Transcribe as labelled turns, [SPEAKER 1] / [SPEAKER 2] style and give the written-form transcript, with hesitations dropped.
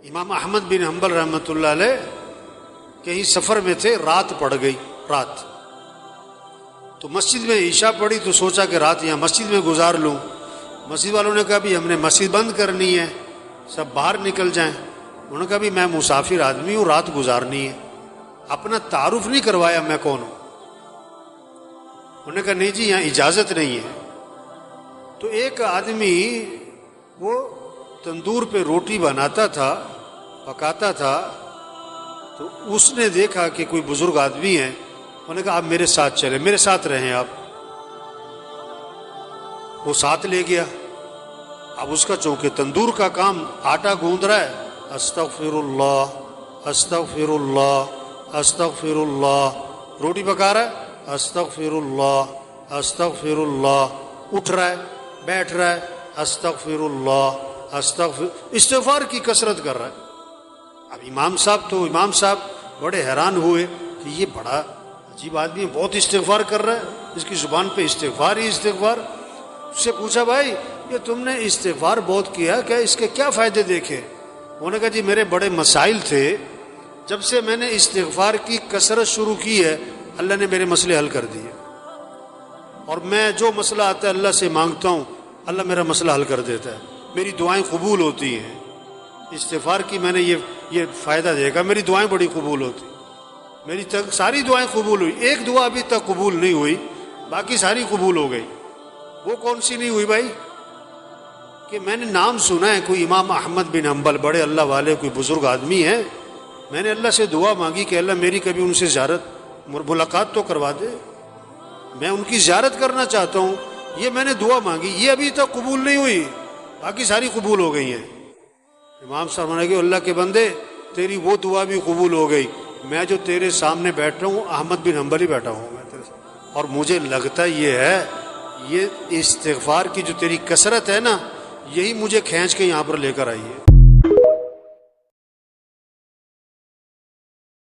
[SPEAKER 1] امام احمد بن حنبل رحمۃ اللہ علیہ کہیں سفر میں تھے، رات پڑ گئی، رات تو مسجد میں عشاء پڑی تو سوچا کہ رات یہاں مسجد میں گزار لوں۔ مسجد والوں نے کہا بھی ہم نے مسجد بند کرنی ہے، سب باہر نکل جائیں۔ انہوں نے کہا بھی میں مسافر آدمی ہوں، رات گزارنی ہے۔ اپنا تعارف نہیں کروایا میں کون ہوں۔ انہوں نے کہا نہیں جی یہاں اجازت نہیں ہے۔ تو ایک آدمی وہ تندور پہ روٹی بناتا تھا، پکاتا تھا، تو اس نے دیکھا کہ کوئی بزرگ آدمی ہے، انہوں نے کہا آپ میرے ساتھ چلیں، میرے ساتھ رہیں آپ۔ وہ ساتھ لے گیا۔ اب اس کا چونکہ تندور کا کام آٹا گوندھ رہا ہے، استغفر اللہ استغفر اللہ استغفر اللہ، روٹی پکا رہا ہے، استغفر اللہ استغفر اللہ، اٹھ رہا ہے، بیٹھ رہا ہے، استغفر اللہ استغفار کی کثرت کر رہا ہے۔ اب امام صاحب بڑے حیران ہوئے کہ یہ بڑا عجیب آدمی ہے، بہت استغفار کر رہا ہے، اس کی زبان پہ استغفار ہی استغفار۔ اس سے پوچھا بھائی یہ تم نے استغفار بہت کیا، کیا اس کے کیا فائدے دیکھے؟ انہوں نے کہا جی میرے بڑے مسائل تھے، جب سے میں نے استغفار کی کثرت شروع کی ہے اللہ نے میرے مسئلے حل کر دیے، اور میں جو مسئلہ آتا ہے اللہ سے مانگتا ہوں اللہ میرا مسئلہ حل کر دیتا ہے، میری دعائیں قبول ہوتی ہیں۔ استغفار کی میں نے یہ فائدہ دیکھا، میری دعائیں بڑی قبول ہوتی، میری ساری دعائیں قبول ہوئی، ایک دعا ابھی تک قبول نہیں ہوئی، باقی ساری قبول ہو گئی۔ وہ کون سی نہیں ہوئی بھائی؟ کہ میں نے نام سنا ہے کوئی امام احمد بن حنبل، بڑے اللہ والے، کوئی بزرگ آدمی ہیں، میں نے اللہ سے دعا مانگی کہ اللہ میری کبھی ان سے زیارت ملاقات تو کروا دے، میں ان کی زیارت کرنا چاہتا ہوں، یہ میں نے دعا مانگی، یہ ابھی تک قبول نہیں ہوئی، باقی ساری قبول ہو گئی ہیں۔ امام صاحب نے کہا اللہ کے بندے تیری وہ دعا بھی قبول ہو گئی، میں جو تیرے سامنے بیٹھ رہا ہوں احمد بن حنبل ہی بیٹھا ہوں میں تیرے سامنے، اور مجھے لگتا یہ ہے یہ استغفار کی جو تیری کثرت ہے نا، یہی مجھے کھینچ کے یہاں پر لے کر آئی ہے۔